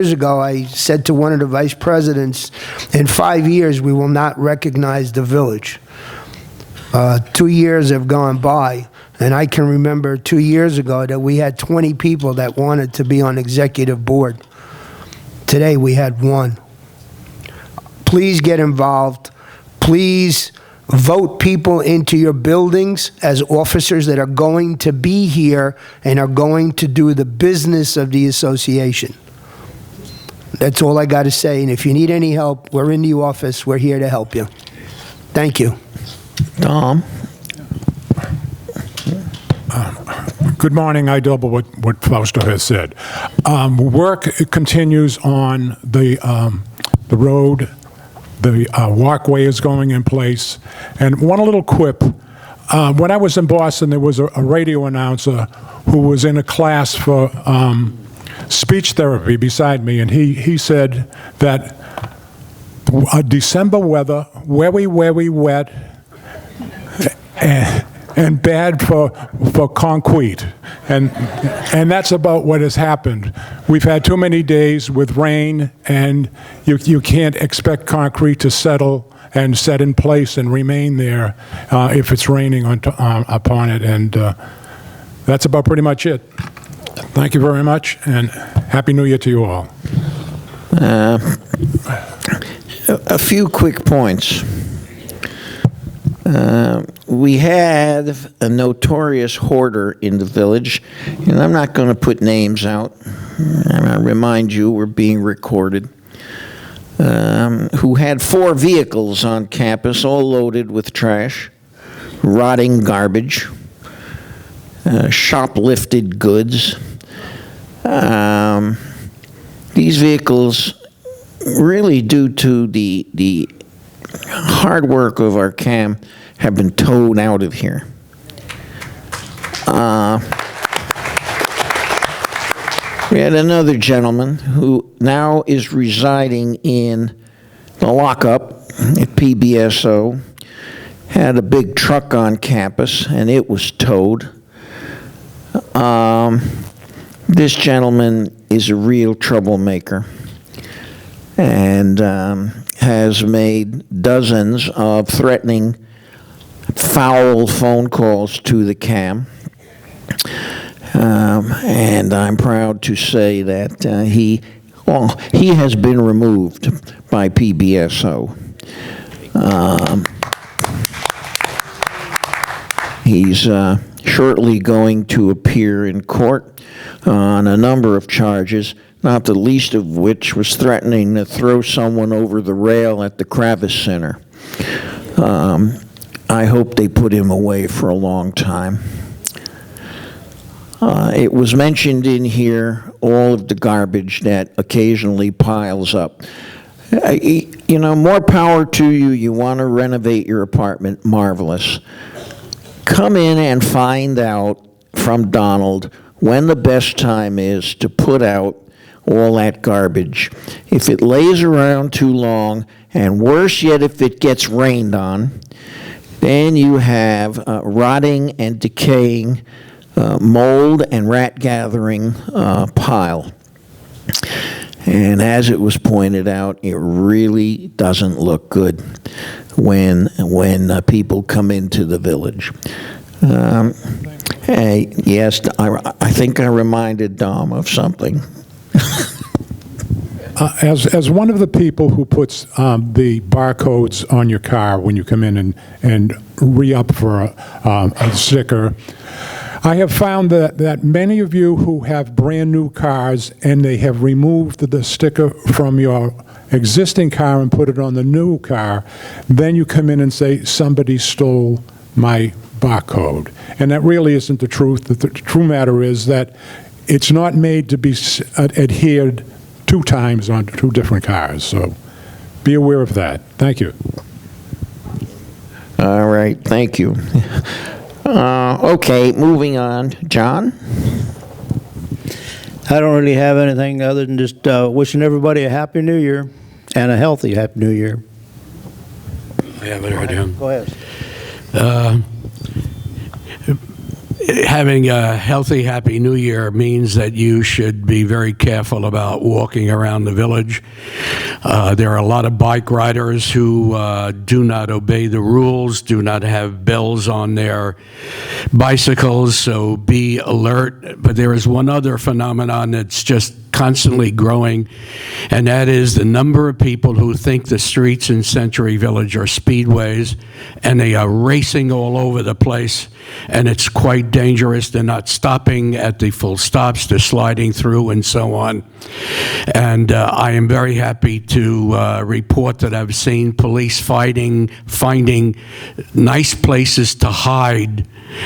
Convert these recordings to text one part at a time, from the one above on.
Years ago, I said to one of the vice presidents, in 5 years, we will not recognize the village. 2 years have gone by, and I can remember 2 years ago that we had 20 people that wanted to be on executive board. Today, we had one. Please get involved. Please vote people into your buildings as officers that are going to be here and are going to do the business of the association. That's all I got to say. And if you need any help, we're in the office. We're here to help you. Thank you. Tom? Good morning. I double what Fausto has said. Work continues on the road. The walkway is going in place. And one little quip. When I was in Boston, there was a radio announcer who was in a class for speech therapy beside me, and he said that December weather, very wet, and bad for concrete. And that's about what has happened. We've had too many days with rain, and you can't expect concrete to settle and set in place and remain there if it's raining upon it. And that's about pretty much it. Thank you very much, and Happy New Year to you all. A few quick points. We had a notorious hoarder in the village, and I'm not going to put names out. I remind you, we're being recorded, who had 4 vehicles on campus, all loaded with trash, rotting garbage, shoplifted goods. These vehicles, really due to the hard work of our CAM, have been towed out of here. We had another gentleman who now is residing in the lockup at PBSO, had a big truck on campus, and it was towed. This gentleman is a real troublemaker and has made dozens of threatening, foul phone calls to the CAM. And I'm proud to say that he has been removed by PBSO. He's shortly going to appear in court on a number of charges, not the least of which was threatening to throw someone over the rail at the Kravis Center. I hope they put him away for a long time. It was mentioned in here, all of the garbage that occasionally piles up. You know, more power to you. You want to renovate your apartment, marvelous. Come in and find out from Donald when the best time is to put out all that garbage. If it lays around too long, and worse yet, if it gets rained on, then you have rotting and decaying mold and rat gathering pile. And as it was pointed out, it really doesn't look good when people come into the village. Hey, yes, I think I reminded Dom of something. As one of the people who puts the barcodes on your car when you come in and re-up for a sticker, I have found that many of you who have brand new cars and they have removed the sticker from your existing car and put it on the new car, then you come in and say, somebody stole my barcode. And that really isn't the truth. The true matter is that it's not made to be adhered 2 times on 2 different cars. So be aware of that. Thank you. All right, thank you. Okay, moving on. John? I don't really have anything other than just wishing everybody a Happy New Year and a healthy Happy New Year. I have an idea. Go ahead. having a healthy, happy New Year means that you should be very careful about walking around the village. There are a lot of bike riders who do not obey the rules, do not have bells on their bicycles, so be alert. But there is one other phenomenon that's just constantly growing, and that is the number of people who think the streets in Century Village are speedways, and they are racing all over the place, and it's quite dangerous. They're not stopping at the full stops, they're sliding through and so on. And I am very happy to report that I've seen police finding nice places to hide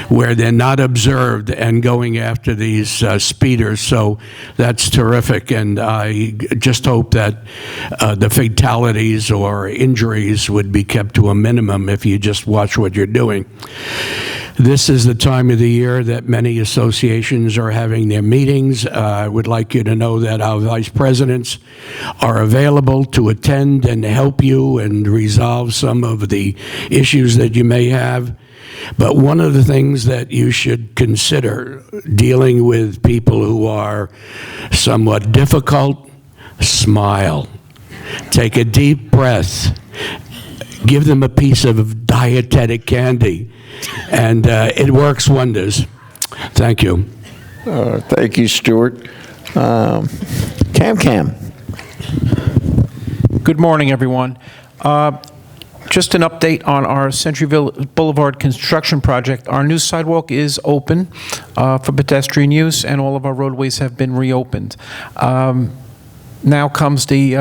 where they're not observed and going after these speeders. So that's terrific, and I just hope that the fatalities or injuries would be kept to a minimum if you just watch what you're doing. This is the time of the year that many associations are having their meetings. I would like you to know that our vice presidents are available to attend and help you and resolve some of the issues that you may have. But one of the things that you should consider dealing with people who are somewhat difficult, smile. Take a deep breath. Give them a piece of dietetic candy, and it works wonders. Thank you. Thank you, Stuart. Cam. Good morning, everyone. Just an update on our Century Boulevard construction project. Our new sidewalk is open for pedestrian use, and all of our roadways have been reopened. Now comes the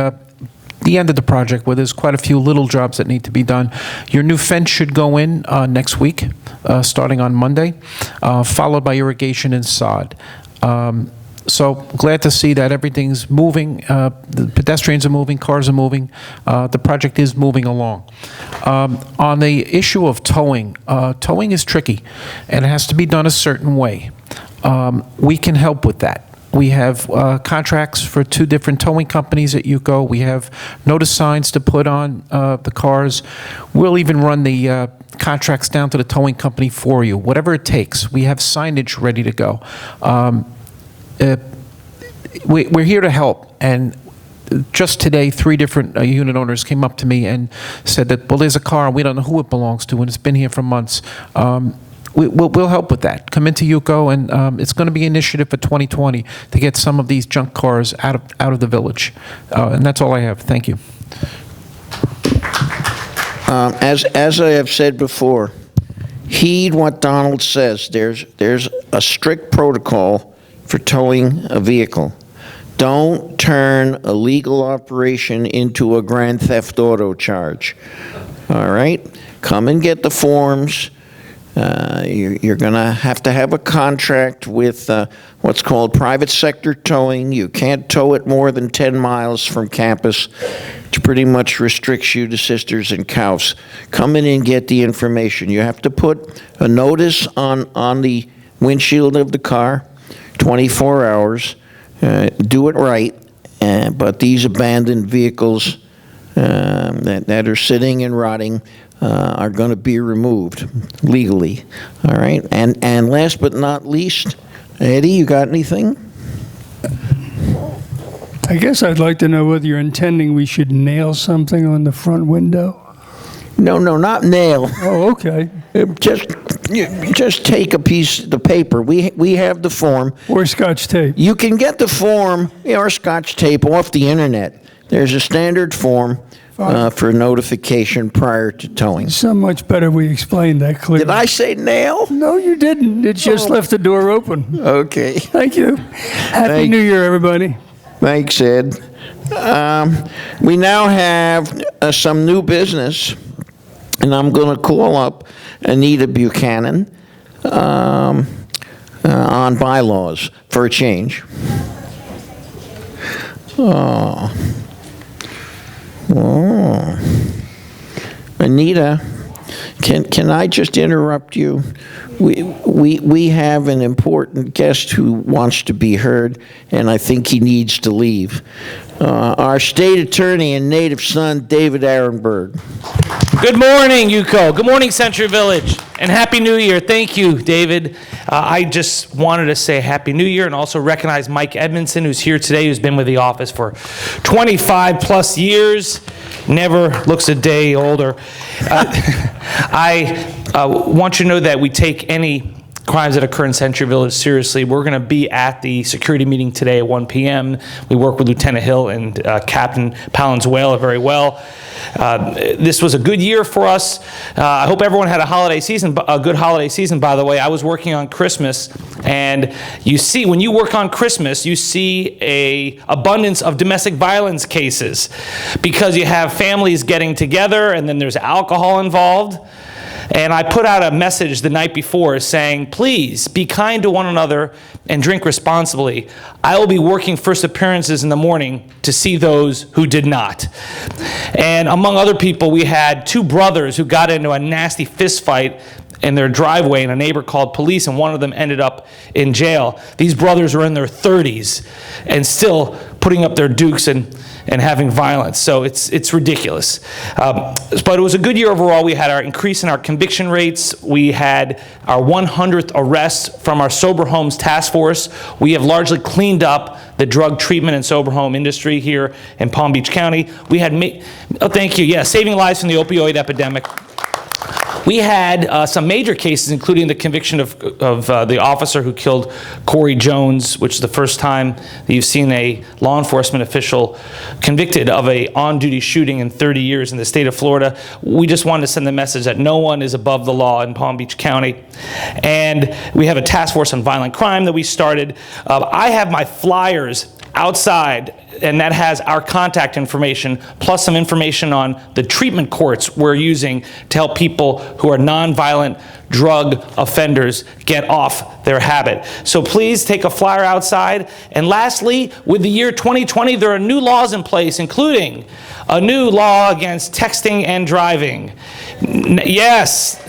end of the project, where there's quite a few little jobs that need to be done. Your new fence should go in next week, starting on Monday, followed by irrigation and sod. So glad to see that everything's moving. The pedestrians are moving, cars are moving. The project is moving along. On the issue of towing, towing is tricky, and it has to be done a certain way. We can help with that. We have contracts for 2 different towing companies at UCO. We have notice signs to put on the cars. We'll even run the contracts down to the towing company for you, whatever it takes. We have signage ready to go. We're here to help, and just today 3 different unit owners came up to me and said that, well, there's a car and we don't know who it belongs to, and it's been here for months. We'll help with that. Come into UCO, and it's going to be an initiative for 2020 to get some of these junk cars out of the village. And that's all I have. Thank you. As I have said before, heed what Donald says. There's a strict protocol for towing a vehicle. Don't turn a legal operation into a Grand Theft Auto charge. All right? Come and get the forms. You're going to have a contract with what's called private sector towing. You can't tow it more than 10 miles from campus, which pretty much restricts you to sisters and cows. Come in and get the information. You have to put a notice on the windshield of the car, 24 hours. Do it right. But these abandoned vehicles that are sitting and rotting are going to be removed legally. All right? And last but not least, Eddie, you got anything? I guess I'd like to know whether you're intending we should nail something on the front window. No, not nail. Oh, okay. Just take a piece of the paper. We have the form. Or Scotch tape. You can get the form or Scotch tape off the internet. There's a standard form for notification prior to towing. So much better we explained that clearly. Did I say nail? No, you didn't. It just left the door open. Okay. Thank you. Happy New Year, everybody. Thanks, Ed. We now have some new business, and I'm going to call up Anita Buchanan on bylaws for a change. Anita, can I just interrupt you? We have an important guest who wants to be heard, and I think he needs to leave. Our state attorney and native son, David Arenberg. Good morning, UCO. Good morning, Century Village. And Happy New Year. Thank you, David. I just wanted to say Happy New Year and also recognize Mike Edmondson, who's here today, who's been with the office for 25 plus years. Never looks a day older. I want you to know that we take any crimes that occur in Century Village seriously. We're going to be at the security meeting today at 1 p.m. We work with Lieutenant Hill and Captain Palenzuela very well. This was a good year for us. I hope everyone had a good holiday season, by the way. I was working on Christmas, and you see, when you work on Christmas, you see a abundance of domestic violence cases because you have families getting together, and then there's alcohol involved. And I put out a message the night before saying, please be kind to one another and drink responsibly. I will be working first appearances in the morning to see those who did not. And among other people, we had two brothers who got into a nasty fist fight in their driveway, and a neighbor called police, and one of them ended up in jail. These brothers are in their 30s and still putting up their dukes and having violence. So it's ridiculous. But it was a good year overall. We had our increase in our conviction rates. We had our 100th arrest from our Sober Homes Task Force. We have largely cleaned up the drug treatment and sober home industry here in Palm Beach County. We had, thank you, saving lives from the opioid epidemic. We had some major cases, including the conviction of the officer who killed Corey Jones, which is the first time that you've seen a law enforcement official convicted of a on-duty shooting in 30 years in the state of Florida. We just wanted to send the message that no one is above the law in Palm Beach County. And we have a task force on violent crime that we started. I have my flyers outside, and that has our contact information, plus some information on the treatment courts we're using to help people who are nonviolent drug offenders get off their habit. So please take a flyer outside. And lastly, with the year 2020, there are new laws in place, including a new law against texting and driving. Yes.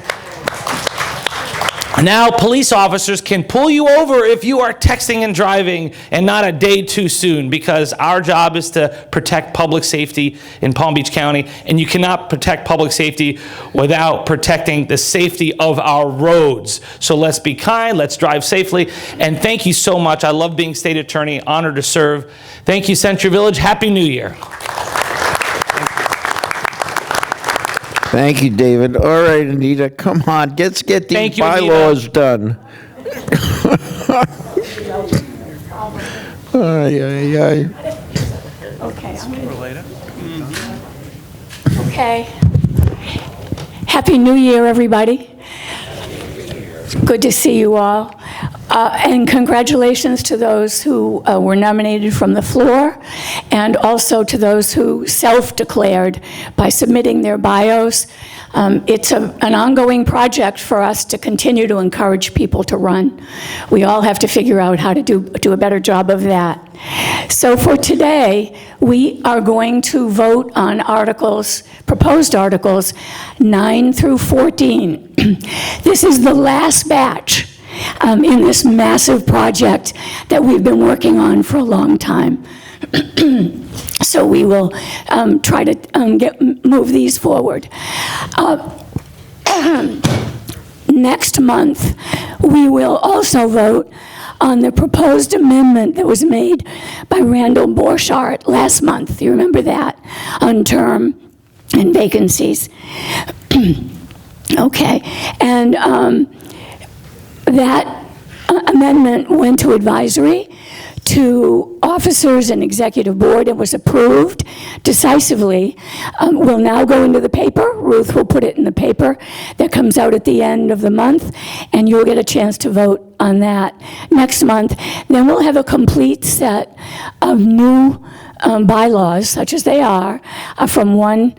Now police officers can pull you over if you are texting and driving and not a day too soon, because our job is to protect public safety in Palm Beach County, and you cannot protect public safety without protecting the safety of our roads. So let's be kind, let's drive safely, and thank you so much. I love being state attorney, honored to serve. Thank you, Century Village. Happy New Year. Thank you, David. All right, Anita, come on, let's get these Thank you, bylaws done. Ay, ay, ay. Okay. Okay. Happy New Year, everybody. Good to see you all. And congratulations to those who were nominated from the floor, and also to those who self-declared by submitting their bios. It's an ongoing project for us to continue to encourage people to run. We all have to figure out how to do a better job of that. So for today, we are going to vote on proposed articles 9 through 14. This is the last batch in this massive project that we've been working on for a long time. So we will try to move these forward. Next month, we will also vote on the proposed amendment that was made by Randall Borchardt last month. You remember that? On term and vacancies. Okay. And that amendment went to advisory, to officers and executive board, and was approved decisively. Will now go into the paper. Ruth will put it in the paper. That comes out at the end of the month, and you'll get a chance to vote on that next month. Then we'll have a complete set of new bylaws, such as they are, from 1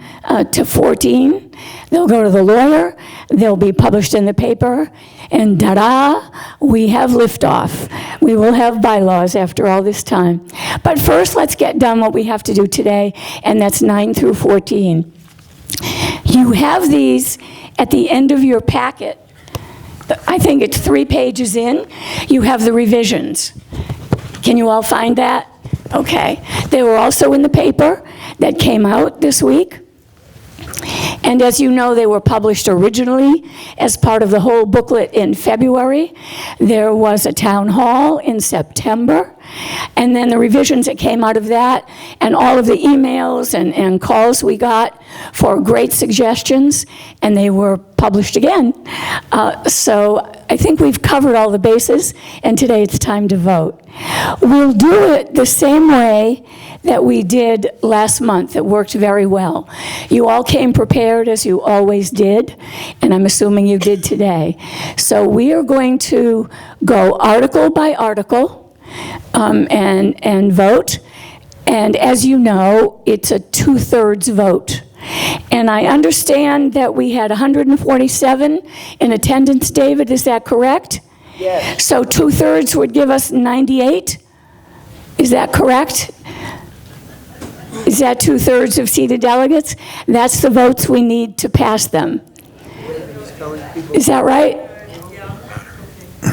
to 14. They'll go to the lawyer, they'll be published in the paper, and ta-da, we have liftoff. We will have bylaws after all this time. But first, let's get done what we have to do today, and that's 9 through 14. You have these at the end of your packet. I think it's 3 pages in. You have the revisions. Can you all find that? Okay. They were also in the paper that came out this week. And as you know, they were published originally as part of the whole booklet in February. There was a town hall in September, and then the revisions that came out of that, and all of the emails and calls we got for great suggestions, and they were published again. So I think we've covered all the bases, and today it's time to vote. We'll do it the same way that we did last month. It worked very well. You all came prepared, as you always did, and I'm assuming you did today. So we are going to go article by article and vote. And as you know, it's a 2/3 vote. And I understand that we had 147 in attendance, David, is that correct? Yes. So 2/3 would give us 98? Is that correct? Is that 2/3 of seated delegates? That's the votes we need to pass them. Is that right?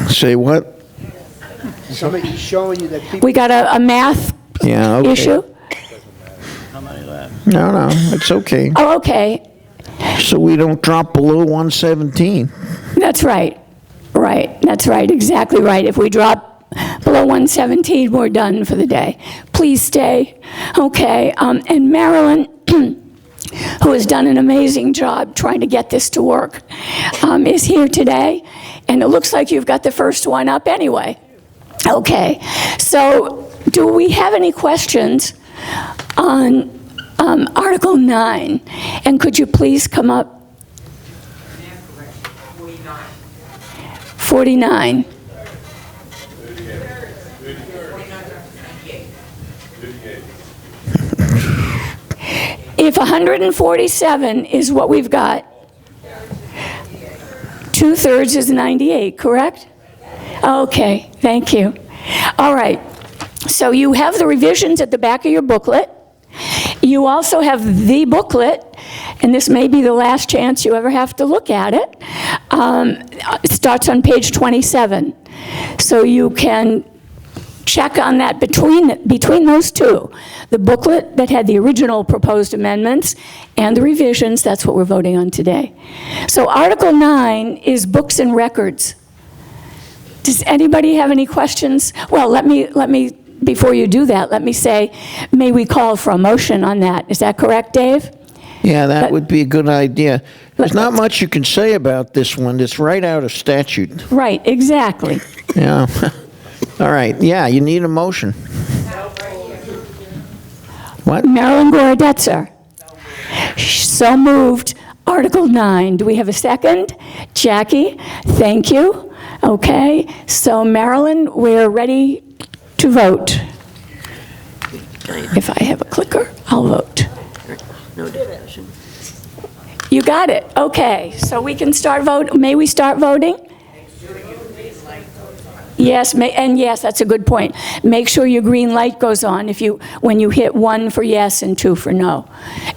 Say what? Somebody's showing you that people... We got a math Yeah, okay. issue? No, it's okay. Oh, okay. So we don't drop below 117. That's right. Right. That's right. Exactly right. If we drop below 117, we're done for the day. Please stay. Okay. And Marilyn, who has done an amazing job trying to get this to work, is here today. And it looks like you've got the first one up anyway. Okay. So do we have any questions on Article 9? And could you please come up? 49. If 147 is what we've got, 2/3 is 98, correct? Okay, thank you. All right, so you have the revisions at the back of your booklet. You also have the booklet, and this may be the last chance you ever have to look at it. It starts on page 27. So you can check on that between those two. The booklet that had the original proposed amendments and the revisions, that's what we're voting on today. So Article 9 is books and records. Does anybody have any questions? Well, let me before you do that, let me say, may we call for a motion on that? Is that correct, Dave? Yeah, that would be a good idea. There's not much you can say about this one. It's right out of statute. Right, exactly. Yeah. All right. Yeah, you need a motion. What? Marilyn Gorodetzer. So moved. Article 9. Do we have a second? Jackie, thank you. Okay, so Marilyn, we're ready to vote. If I have a clicker, I'll vote. No division. You got it. Okay, so we can start vote. May we start voting? Yes, and yes, that's a good point. Make sure your green light goes on when you hit 1 for yes and 2 for no,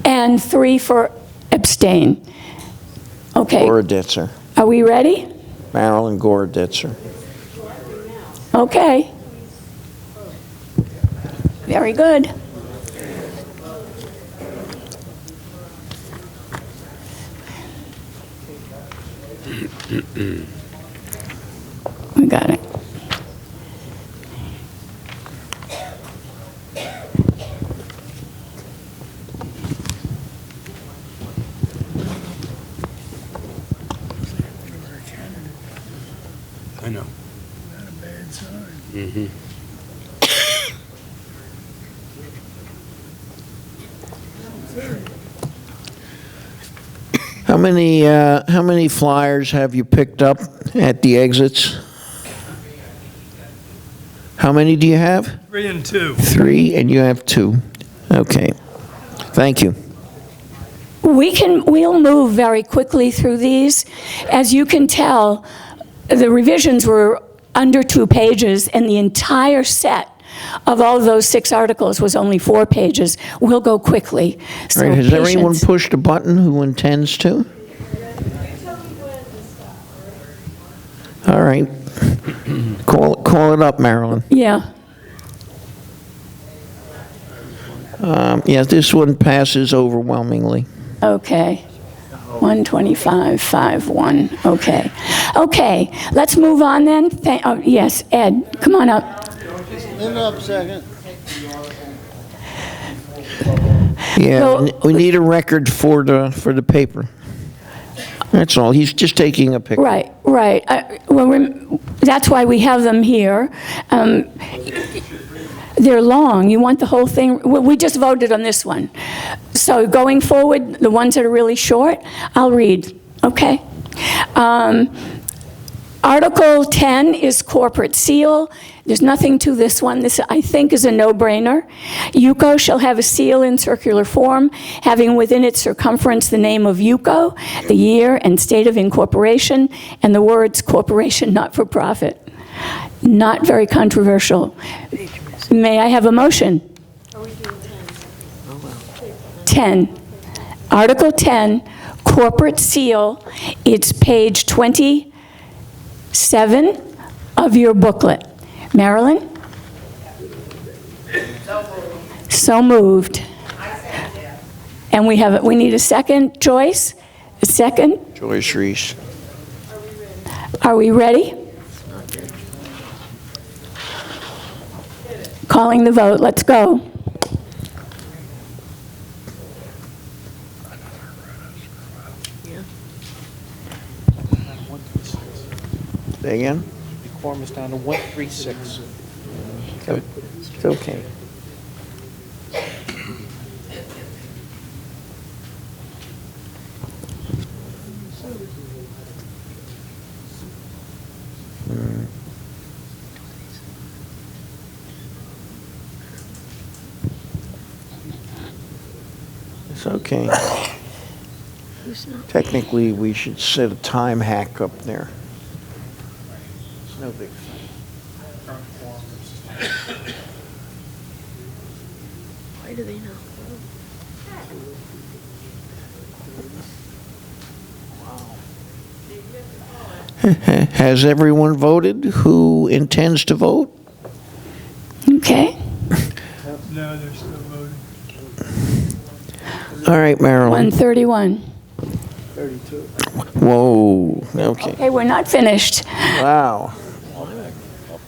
and 3 for abstain. Okay. Gorodetzer. Are we ready? Marilyn Gorodetzer. Okay. Very good. We got it. I know. Not a bad sign. Mm-hmm. How many flyers have you picked up at the exits? How many do you have? 3 and 2. 3, and you have 2. Okay. Thank you. We'll move very quickly through these. As you can tell, the revisions were under 2 pages, and the entire set of all of those 6 articles was only 4 pages. We'll go quickly. So All right, has everyone patience. pushed a button who intends to? All right. Call it up, Marilyn. Yeah. Yeah, this one passes overwhelmingly. Okay. 125.51, okay. Okay, let's move on then. Yes, Ed, come on up. Yeah, So- we need a record for the paper. That's all. He's just taking a picture. Right, right. That's why we have them here. They're long. You want the whole thing? We just voted on this one. So going forward, the ones that are really short, I'll read, okay? Article 10 is corporate seal. There's nothing to this one. This, I think, is a no-brainer. UCO shall have a seal in circular form, having within its circumference the name of UCO, the year and state of incorporation, and the words corporation not-for-profit. Not very controversial. May I have a motion? 10. Article 10, corporate seal. It's page 27 of your booklet. Marilyn? So moved. And we need a second. Joyce? A second? Joyce Reese. Are we ready? Calling the vote. Let's go. Say again? The quorum is down to 136. Good. It's okay. It's okay. Technically, we should set a time hack up there. It's no big thing. Why do they know? Has everyone voted who intends to vote? Okay. No, they're still voting. All right, Marilyn. 131. Whoa, okay. Okay, we're not finished. Wow.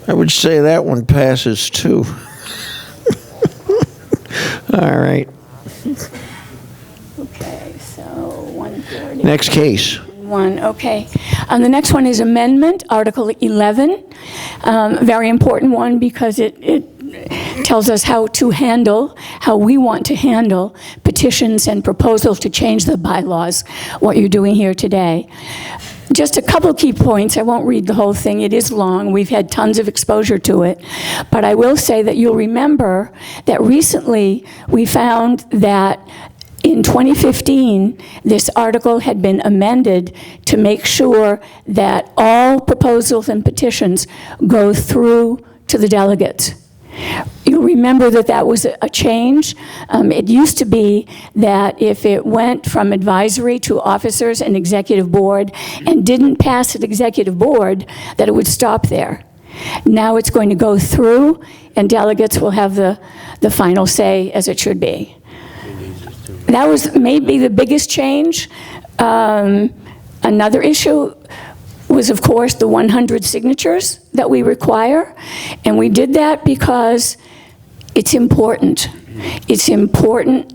I would say that one passes too. All right. Okay, so 130. Next case. One, okay. The next one is amendment, Article 11. Very important one because it tells us how we want to handle petitions and proposals to change the bylaws, what you're doing here today. Just a couple key points. I won't read the whole thing. It is long. We've had tons of exposure to it. But I will say that you'll remember that recently we found that in 2015, this article had been amended to make sure that all proposals and petitions go through to the delegates. You'll remember that that was a change. It used to be that if it went from advisory to officers and executive board and didn't pass an executive board, that it would stop there. Now it's going to go through, and delegates will have the final say, as it should be. That was maybe the biggest change. Another issue was, of course, the 100 signatures that we require. And we did that because it's important. It's important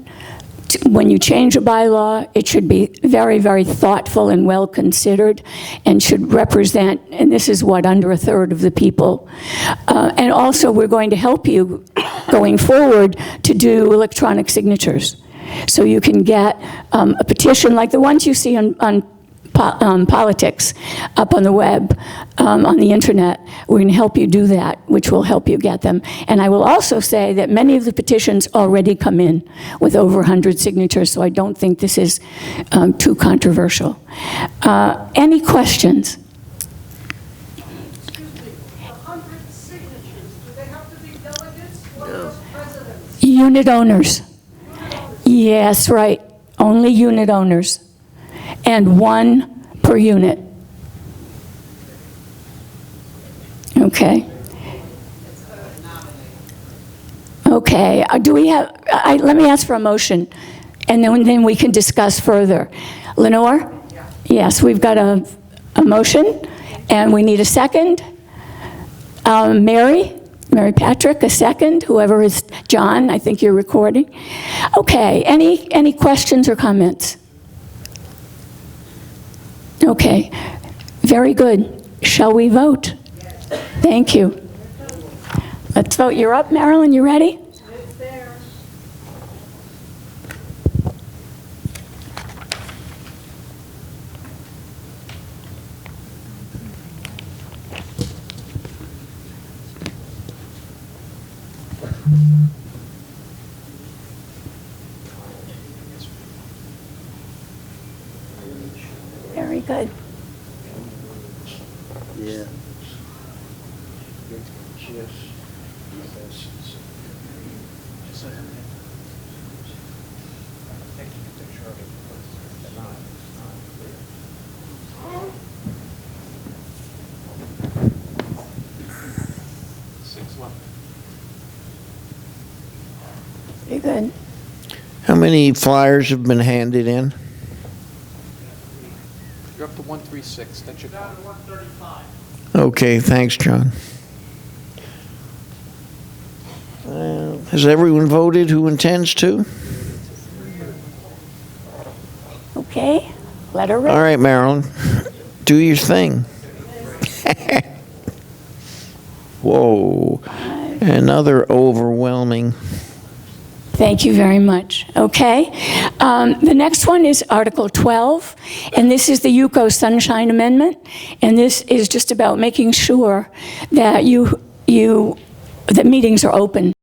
when you change a bylaw, it should be very, very thoughtful and well considered and should represent, and this is what, under a third of the people. And also, we're going to help you going forward to do electronic signatures. So you can get a petition like the ones you see on politics up on the web, on the internet. We're going to help you do that, which will help you get them. And I will also say that many of the petitions already come in with over 100 signatures, so I don't think this is too controversial. Any questions? 100 signatures, do they have to be delegates or just presidents? Unit owners. Yes, right. Only unit owners. And one per unit. Okay. Okay. Do we have, let me ask for a motion, and then we can discuss further. Lenore? Yes, we've got a motion, and we need a second. Mary Patrick, a second. Whoever is, John, I think you're recording. Okay, any questions or comments? Okay, very good. Shall we vote? Thank you. Let's vote. You're up, Marilyn, you ready? It's there. Very good. Yeah. Very good. How many flyers have been handed in? You're up to 136. That's your call. Okay, thanks, John. Has everyone voted who intends to? Okay, let her rip. All right, Marilyn, do your thing. Whoa, another overwhelming. Thank you very much. Okay. The next one is Article 12, and this is the UCO Sunshine Amendment, and this is just about making sure that that meetings are open